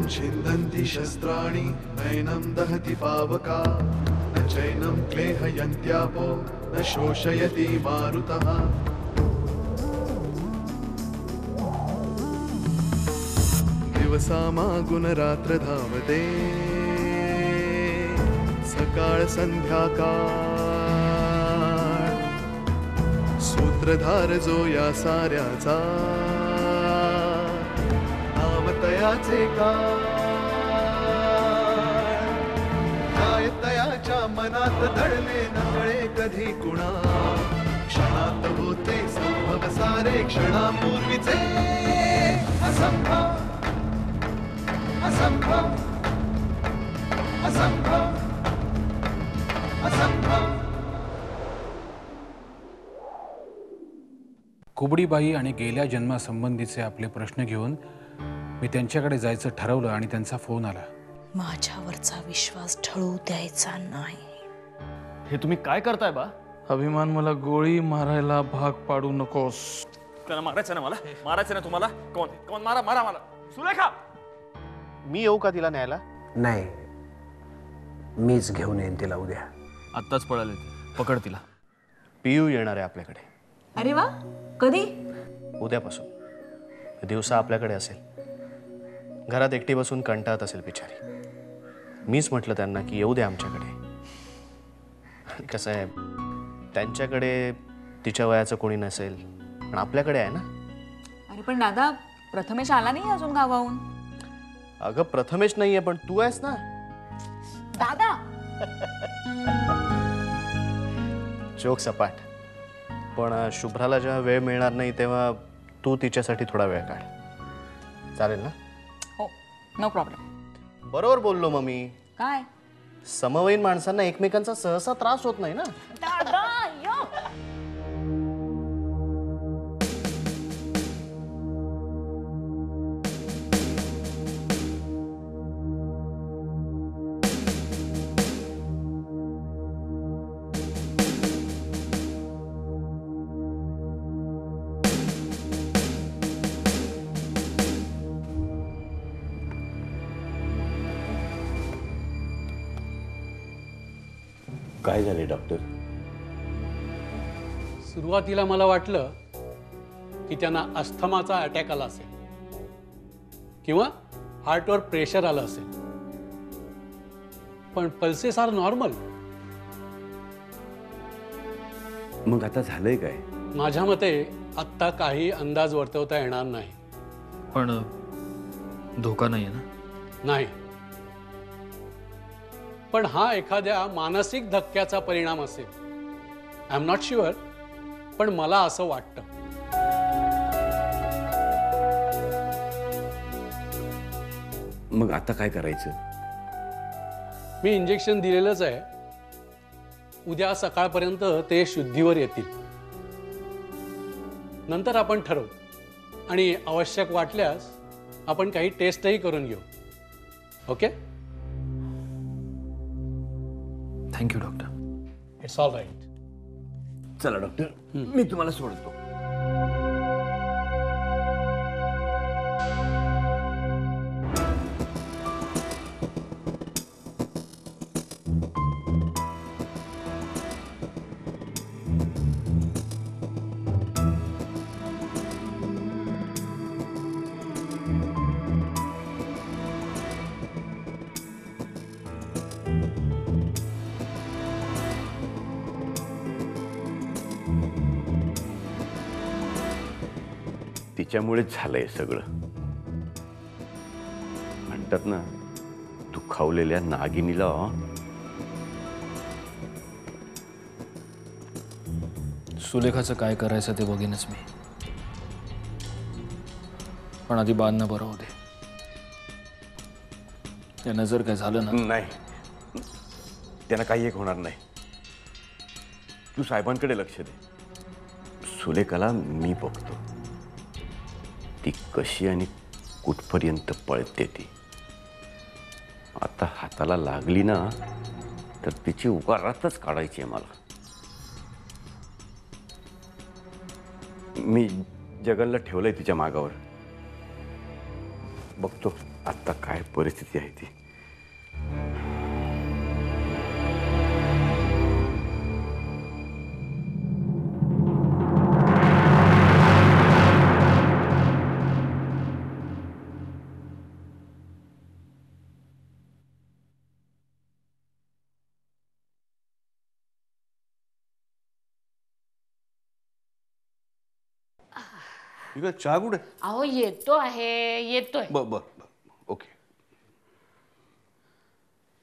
छिन्दन्ति शस्त्राणि नैनं दहति पावका न चैनं क्लेहयन्त्यापो न शोषयति मारुतः दिवसामागुणरात्र धावते सकाळ संध्याकाळ सूत्रधार जो या साऱ्याचा नामतयाचे काय तयाच्या मनात दडले नकळे कधी कुणा क्षणात होते संभव सारे क्षणापूर्वीचे असंभव असंभव असंभव असंभव. कुबडीबाई आणि गेल्या जन्मासंबंधीचे आपले प्रश्न घेऊन मी त्यांच्याकडे जायचं ठरवलं आणि त्यांचा फोन आला. माझ्यावरचा विश्वास ढळू द्यायचा नाही. हे तुम्ही काय करताय बा? अभिमान, मला गोळी मारायला भाग पाडू नकोस. त्यांना मारायचं ना, मला मारायचं ना तुम्हाला. कोण कोण मारा मारा मला. सुलेखा, मी येऊ का तिला न्यायला? नाही, मीच घेऊन येईन तिला उद्या. आत्ताच पळाले, पकड तिला. पियू येणार आहे आपल्याकडे. अरे वा, कधी? उद्यापासून. दिवसा आपल्याकडे असेल. घरात एकटी बसून कंटाळत असेल बिचारी. मीच म्हटलं त्यांना की येऊ दे आमच्याकडे. कसं आहे, त्यांच्याकडे तिच्या वयाचं कोणी नसेल, पण आपल्याकडे आहे ना. अरे पण दादा, प्रथमेश आला नाही अजून गावाहून. अगं प्रथमेश नाहीये, पण तू आहेस ना. दादा जोक सपाट. पण शुभ्राला जेव्हा वेळ मिळणार नाही तेव्हा तू तिच्यासाठी थोडा वेळ काढ. चालेल ना? हो, नो प्रॉब्लेम. बरोबर बोललो मग मी. काय? समवयीन माणसांना एकमेकांचा सहसा त्रास होत नाही ना. दादा यो. काय झाले डॉक्टर? सुरुवातीला मला वाटलं की त्यांना अस्थमाचा अटॅक आला असेल किंवा हार्टवर प्रेशर आलं असेल, पण पल्सेस आर नॉर्मल. मग आता झालंय काय? माझ्या मते आत्ता काही अंदाज वर्तवता येणार नाही. पण धोका नाही आहे ना? नाही, पण हा एखाद्या मानसिक धक्क्याचा परिणाम असेल. आय एम नॉट शुअर, पण मला असं वाटतं. मग आता काय करायचं? मी इंजेक्शन दिलेलंच आहे. उद्या सकाळपर्यंत ते शुद्धीवर येतील. नंतर आपण ठरवू आणि आवश्यक वाटल्यास आपण काही टेस्टही करून घेऊ. Okay? Thank you doctor. It's all right. चला डॉक्टर, मी तुम्हाला सोडतो. तिच्यामुळेच झालंय सगळं. म्हणतात ना, दुखावलेल्या नागिनीला सुलेखाचं काय करायचं ते बघीनच मी. पण आधी बांधणं बरं होते. त्यांना जर काय झालं ना. नाही, त्यांना काही एक होणार नाही. तू साहेबांकडे लक्ष दे. सुलेखाला मी बघतो. ती कशी आणि कुठपर्यंत पळते ती. आता हाताला लागली ना तर तिची उगारातच काढायची आहे मला. मी जगनला ठेवलंय तिच्या मागावर. बघतो. आत्ता काय परिस्थिती आहे ती. ठीक आहे, चहा कुठे? अहो येतो आहे येतोय. बर बर बर, ओके.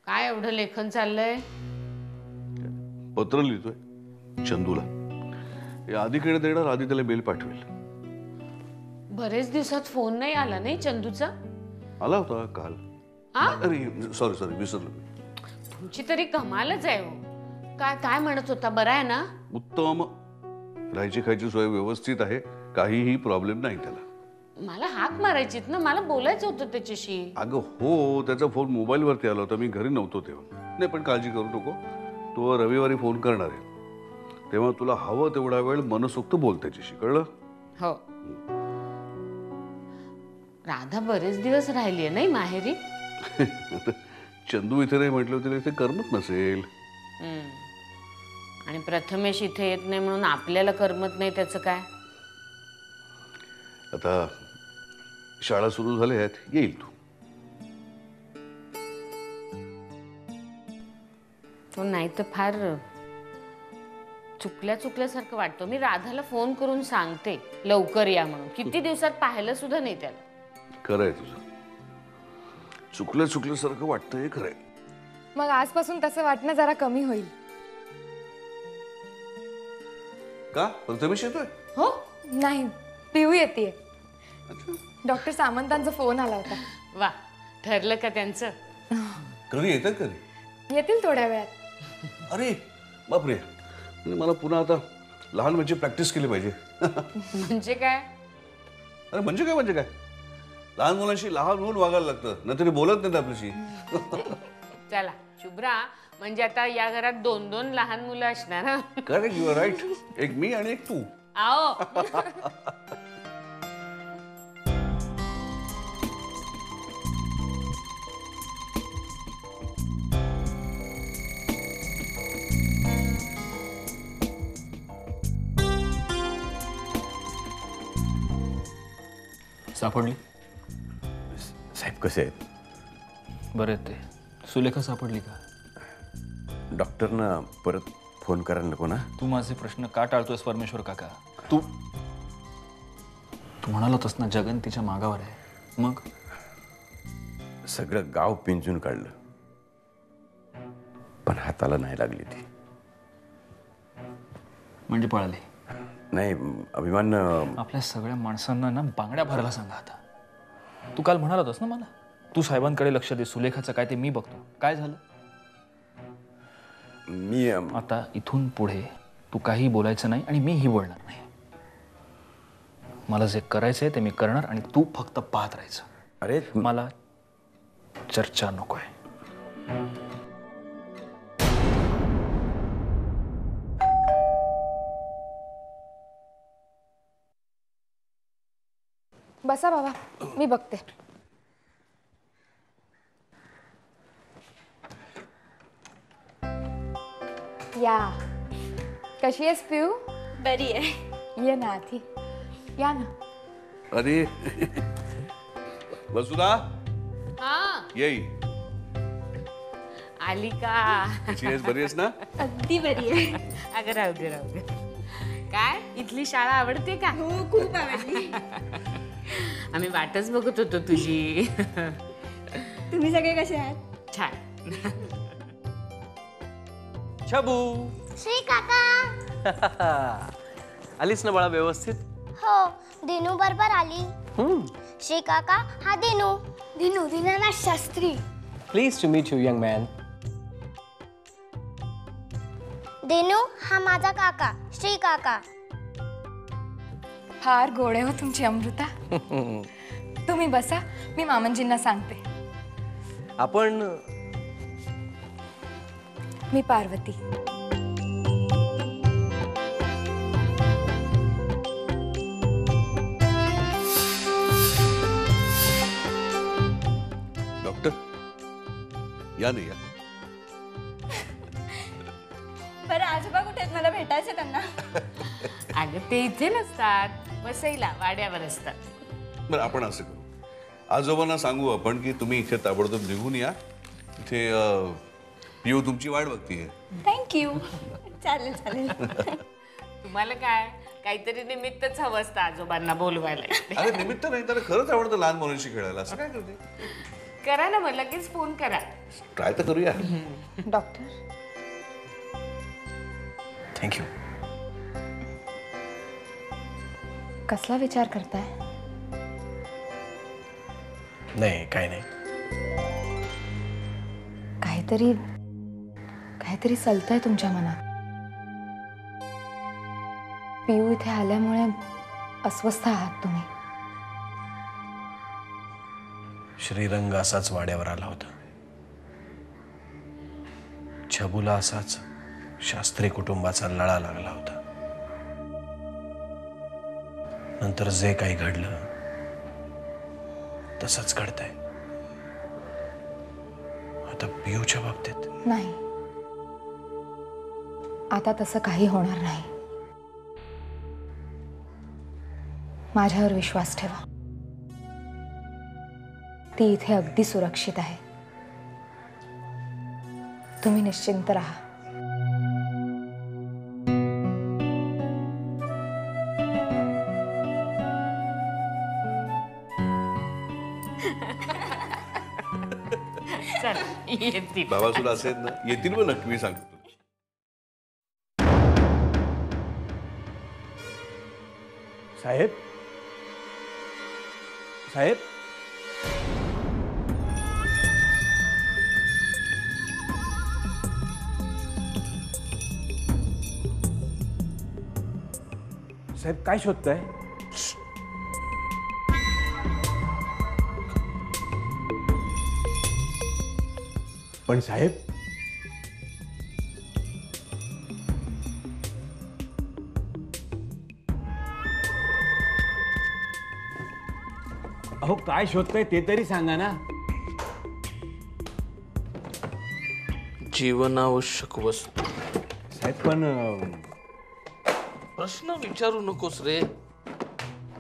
काय एवढं लेखन चाललंय? पत्र लिहितोय चंदूला. हे आधीकडे देणार, आधी त्याला मेल पाठवेल. बरेच दिवसात फोन नाही आला नाही चंदूचा? आला होता काल. आ? अरे सॉरी विसरलो. तुमची तरी कमालच आहे हो. काय काय म्हणत होता? बरा आहे ना? उत्तम. राहायची खायची सोय व्यवस्थित आहे, काहीही प्रॉब्लेम नाही त्याला. मला हाक मारायचीत ना, मला बोलायचं होतं त्याच्याशी. अगं हो, त्याचा फोन मोबाईलवरती आला होता, मी घरी नव्हतो तेव्हा. नाही पण काळजी करू नको, तो रविवारी फोन करणार आहे. तेव्हा तुला हवं तेवढा वेळ मनसोक्त बोल त्याच्याशी, कळलं? हो. राधा बरेच दिवस राहिली आहे नाही माहेरी? चंदू इथे नाही म्हटलं तरी इथे करमत नसेल. आणि प्रथमेश इथे येत नाही म्हणून आपल्याला करमत नाही, त्याचं काय? आता शाळा सुरू झाल्या आहेत, येईल तू. तो नाही तर फार चुकल्यासारखं वाटतं. मी राधाला फोन करून सांगते लवकर या म्हणून. किती दिवसात पाहिलं सुद्धा नाही त्याला. खरंय तुझं, चुकल्यासारखं वाटतंय, खरंय. मग आजपासून तसं वाटणं जरा कमी होईल. का? प्रथमेश येतोय? हो नाही, पिऊ येते. डॉक्टर सामंतांचा फोन आला होता. वा, ठरलं का त्यांचं? कधी येतात? कधी येतील? थोड्या वेळात. अरे बापरे, मला पुन्हा आता लहान म्हणजे प्रॅक्टिस केली पाहिजे. म्हणजे काय? अरे म्हणजे काय लहान मुलांशी लहान होऊन वागायला लागतं, नाहीतरी बोलत नाहीत आपल्याशी. चला शुभ्रा, म्हणजे आता या घरात 2-2 लहान मुलं असणार. हा? Correct, you are right. एक मी आणि एक तू. आओ. सापडली? साहेब कसे आहेत? बरं आहेत ते. सुलेखा सापडली का? डॉक्टरना परत फोन करायला नको ना? तू माझे प्रश्न का टाळतोयस परमेश्वर काका? तू म्हणाला होतास ना जगन तिच्या मागावर आहे. मग सगळं गाव पिंजून काढलं, पण हाताला नाही लागली ती. म्हणजे पळाली? नाही, अभिमान. आपल्या सगळ्या माणसांना ना बांगड्या भरायला सांगा आता. तू काल म्हणाला होतास ना मला, तू साहेबांकडे लक्ष दे, सुलेखाचं काय ते मी बघतो. काय झालं? मी आता इथून पुढे तू काही बोलायचं नाही आणि मीही बोलणार नाही. मला जे करायचंय ते मी करणार आणि तू फक्त पाहत राहायचं. अरे मला चर्चा नकोय. बसा बाबा, मी बघते. या, कशी आहेस पिऊ? बरी आहे. ये ना आधी, या ना. अरे वसुधा, हा येई. आली का? कशी आहेस? बरी आहेस ना? अगदी बरी आहे. अगं राहू दे. काय इथली शाळा आवडते का? हो, खूप आवडली. आम्ही वाटच बघत होतो तुझी. तुम्ही सगळे कसे आहात? छान. शबू. श्री काका. आलीस ना बाळा व्यवस्थित? हो, दिनू बरोबर आली. श्री काका, हा Dinu. Dinanath Shastri. Pleased to meet you young man. Dinu, हा माझा काका, श्री काका. फार गोड आहे हो तुमची अमृता. तुम्ही बसा, मी मामनजींना सांगते. आपण. मी पार्वती. या नाही या. बरं आजोबा कुठे आहेत? मला भेटायचं त्यांना. अगं ते इथे नसतात, वसईला वाड्यावर असतात. बरं आपण असं करू, आजोबांना सांगू आपण की तुम्ही इथे ताबडतोब निघून या. इथे पिऊ तुमची वाट बघतीये. थँक्यू. चालेल चालेल. तुम्हाला काय काहीतरी निमित्तच हवं असतं आजोबांना बोलवायला. अरे निमित्त नाही, तर खरंच आवडतं लहान मुलांशी खेळायला. असं काय करते? करा ना, मग लगेच फोन करा. ट्राय तर करूया. Doctor thank you. कसला विचार करताय? नाही काय नाही. काहीतरी चलतंय तुमच्या मनात. पियू इथे आल्यामुळे अस्वस्थ आहात तुम्ही. श्रीरंग असाच वाड्यावर आला होता. छबूला असाच शास्त्री कुटुंबाचा लळा लागला होता. नंतर जे काही घडलं तसंच घडतंय आता पियूच्या बाबतीत. नाही, आता तसं काही होणार नाही. माझ्यावर विश्वास ठेवा. ती इथे अगदी सुरक्षित आहे. तुम्ही निश्चिंत राहा. चल येतील. बाबा सुद्धा असेल ना, येतील मग नक्की, मी सांगतो. साहेब साहेब साहेब काय शोधताय? पण साहेब अहो काय शोधताय ते तरी सांगा ना. जीवनावश्यक वस्तू. साहेब पण प्रश्न विचारू नकोस रे,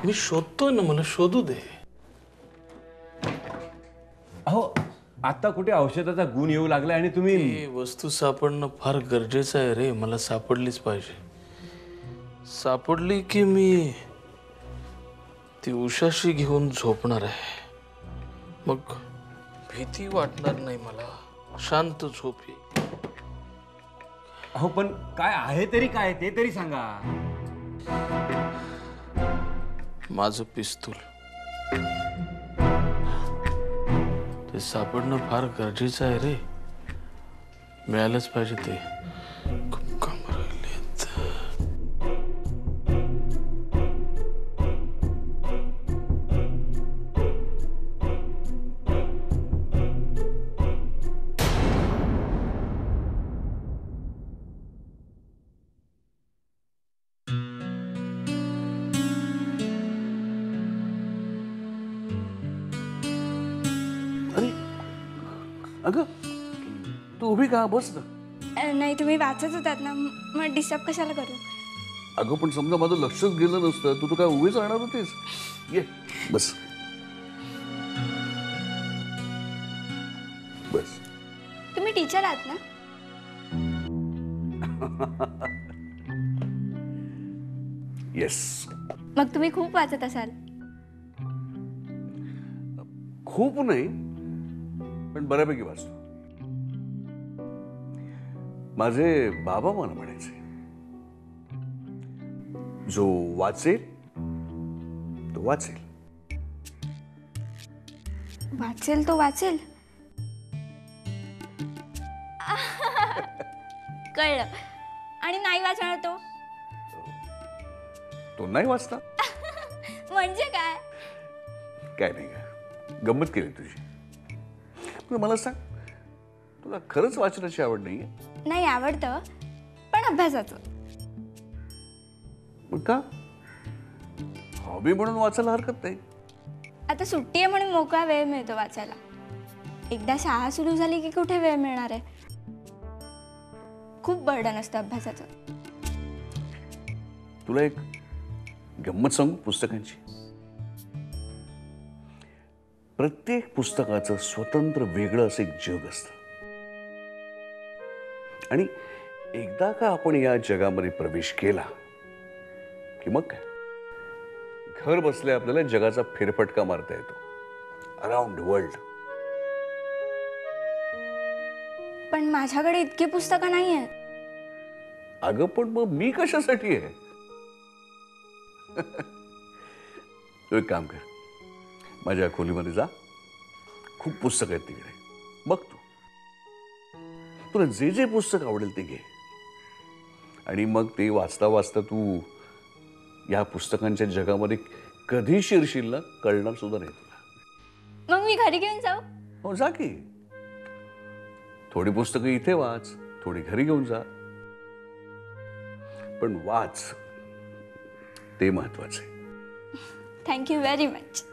मी शोधतोय ना, मला शोधू दे. अहो आता कुठे औषधाचा गुण येऊ लागला आणि तुम्ही. ही वस्तू सापडणं फार गरजेचं आहे रे. मला सापडलीच पाहिजे. सापडली की मी ती उशाशी घेऊन झोपणार आहे. मग भीती वाटणार नाही मला, शांत झोप येईल. अहो पण काय आहे तरी काय ते तरी सांगा. माझं पिस्तूल. ते सापडणं फार गरजेचं आहे रे. मिळालंच पाहिजे ते. खूप काम राहिलेत. अगं तू उभी का? बस ना. नाही तुम्ही वाचत होतात ना, मग डिस्टर्ब कशाला करू. अगं पण समजा माझं लक्षच गेलं नसतं, तू काय उभीच राहणार होतीस. ये बस बस. तुम्ही टीचर आहात ना? येस. मग तुम्ही खूप वाचत असाल. खूप नाही पण बऱ्यापैकी वाचतो. माझे बाबा मला म्हणायचे, जो वाचेल तो वाचेल. वाचेल तो वाचेल. कळलं. आणि नाही वाचणार तो तो नाही वाचता. म्हणजे काय? काय नाही का, गंमत केली तुझी. मला सांग, तुला खरंच वाचनाची आवड नाहीये? नाही, आवडतं पण अभ्यासाचं. मग का? हॉबी म्हणून वाचायला हरकत नाही. आता सुट्टी आहे म्हणून मोकळा वेळ मिळतो वाचायला. एकदा शाळा सुरू झाली की कुठे वेळ मिळणार आहे. खूप बर्डन असतं अभ्यासाचं. तुला एक गंमत सांगू पुस्तकांची. प्रत्येक पुस्तकाचं स्वतंत्र वेगळं असं एक जग असतं. आणि एकदा का आपण या जगामध्ये प्रवेश केला की मग काय, घर बसल्या आपल्याला जगाचा फेरफटका मारता येतो. Around world. पण माझ्याकडे इतकी पुस्तकं नाही आहेत. अगं पण मग मी कशासाठी आहे? तू एक काम कर, माझ्या खोलीमध्ये जा. खूप पुस्तकं आहेत तिकडे, बघ तू. तुला जे जे पुस्तक आवडेल ते घे. आणि मग ते वाचता वाचता तू या पुस्तकांच्या जगामध्ये कधी शिरशील ना कळणार सुद्धा नाही तुला. मग मी घरी घेऊन जाऊ? हो जा की. थोडी पुस्तकं इथे वाच, थोडी घरी घेऊन जा. पण वाच, ते महत्वाचं आहे. Thank you very much.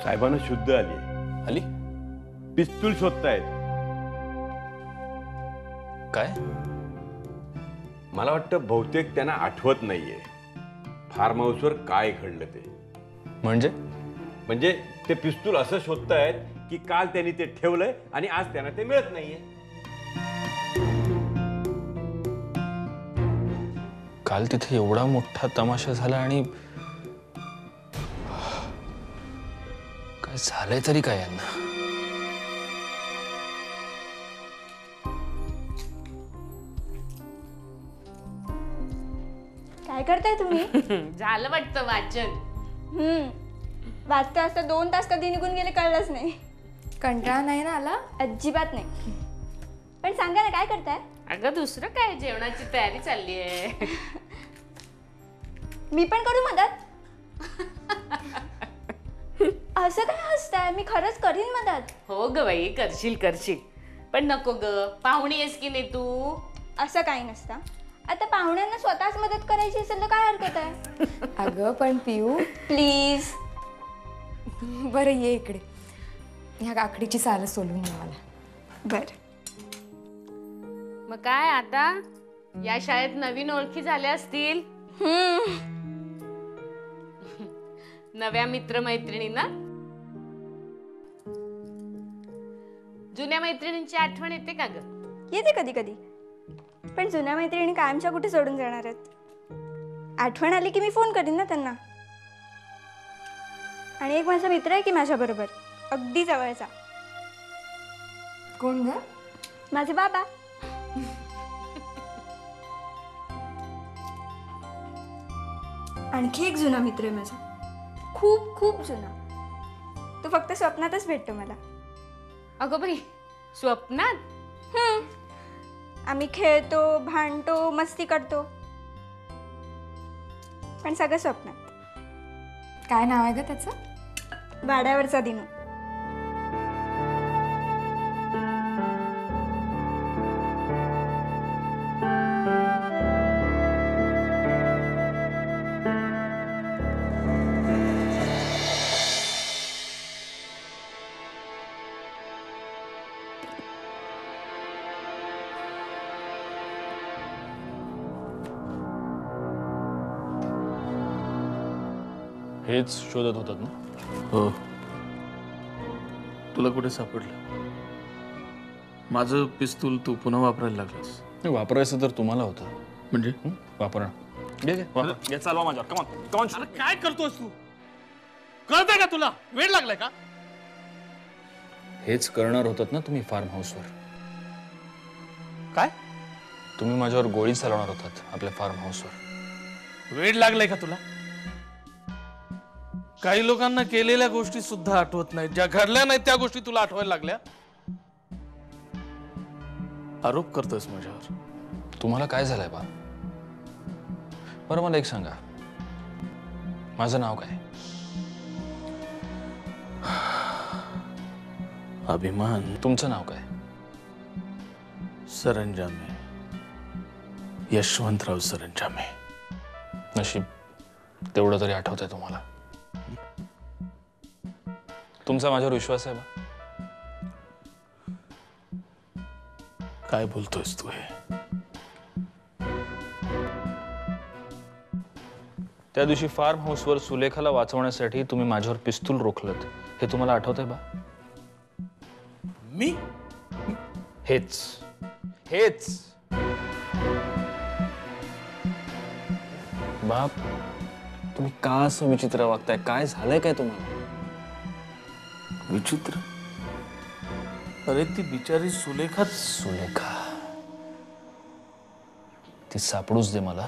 साहेबांना शुद्ध आली. आली? पिस्तूल शोधतायत. काय? मला वाटतं बहुतेक त्यांना आठवत नाहीये फार्म हाऊसवर काय घडलं ते. म्हणजे ते पिस्तूल असं शोधतायत की काल त्यांनी ते ठेवलंय आणि आज त्यांना ते मिळत नाहीये. काल तिथे एवढा मोठा तमाशा झाला आणि काय झालंय तरी काय यांना? काय करताय तुम्ही? झालं वाटतं वाचन. वाचता वाचता 2 तास कधी निघून गेले कळलंच नाही. कंटाळा नाही ना आला? अजिबात नाही. पण सांगा ना काय करताय? अगं दुसरं काय, जेवणाची तयारी चालली आहे. मी पण करू मदत? असं काय हसताय? मी खरंच करीन मदत. हो ग बाई, करशील करशील. पण नको ग, पाहुणी आहेस की नाही तू. असं काही नसतं. आता पाहुण्यांना स्वतःच मदत करायची असेल तर काय हरकत आहे? अगं पण पिऊ प्लीज. बरं ये इकडे. ह्या काकडीची सालं सोलून घे मला. बरं. मग काय आता या शाळेत नवीन ओळखी झाल्या असतील. नव्या मित्रमैत्रिणींना. जुन्या मैत्रिणींची आठवण येते का ग? येते कधी कधी. पण जुन्या मैत्रिणी कायमच्या कुठे सोडून जाणार आहेत? आठवण आली की मी फोन करीन ना त्यांना. आणि एक माझा मित्र आहे की माझ्या बरोबर, अगदी जवळचा. कोण ग? माझे बाबा. आणखी एक जुना मित्र आहे माझा, खूप खूप जुना. तो फक्त स्वप्नातच भेटतो मला. अगं बाई, स्वप्नात? आम्ही खेळतो, भांडतो, मस्ती करतो, पण सगळं स्वप्नात. काय नाव आहे ग त्याचं? वाड्यावरचा दिनू. हेच शोधत होतात ना? हो. तुला कुठे सापडलं? माझं पिस्तूल तू पुन्हा वापरायला लागलास. वापरायचं तर तुम्हाला होतं. म्हणजे वापरा. घे चालवा माझ्यावर. Come on come on. काय करतोस तू? कळतंय का तुला? वेळ लागलाय का? हेच करणार होतात ना तुम्ही फार्म हाऊसवर. काय? तुम्ही माझ्यावर गोळी चालवणार होतात आपल्या फार्म हाऊसवर. वेळ लागलाय का तुला? काही लोकांना केलेल्या गोष्टी सुद्धा आठवत नाहीत. ज्या घडल्या नाहीत त्या गोष्टी तुला आठवायला लागल्या. आरोप करतोस माझ्यावर. तुम्हाला काय झालंय बा? बरं मला एक सांगा, माझं नाव काय? अभिमान. तुमचं नाव काय? सरंजामे. यशवंतराव सरंजामे. नशीब तेवढं तरी आठवतंय तुम्हाला. तुमचा माझ्यावर विश्वास आहे बा? काय बोलतोयस तू हे? त्या दिवशी फार्म हाऊसवर सुलेखाला वाचवण्यासाठी तुम्ही माझ्यावर पिस्तूल रोखलत, हे तुम्हाला आठवतंय बा? मी? हेच हेच बाप, तुम्ही का असं विचित्र वागताय? काय झालंय काय तुम्हाला? विचित्र? अरे ती बिचारी सुलेखा. सुलेखा ती सापडूच दे मला.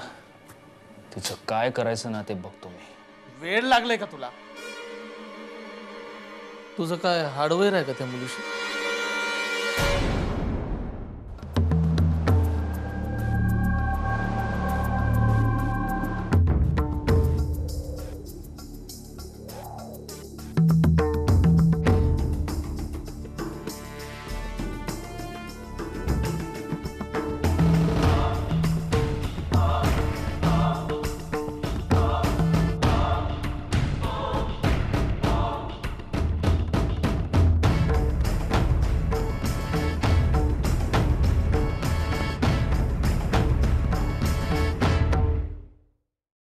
तिचं काय करायचं ना ते बघतो मी. वेळ लागलाय का तुला? तुझं काय हार्डवेअर आहे का त्या मुलीशी?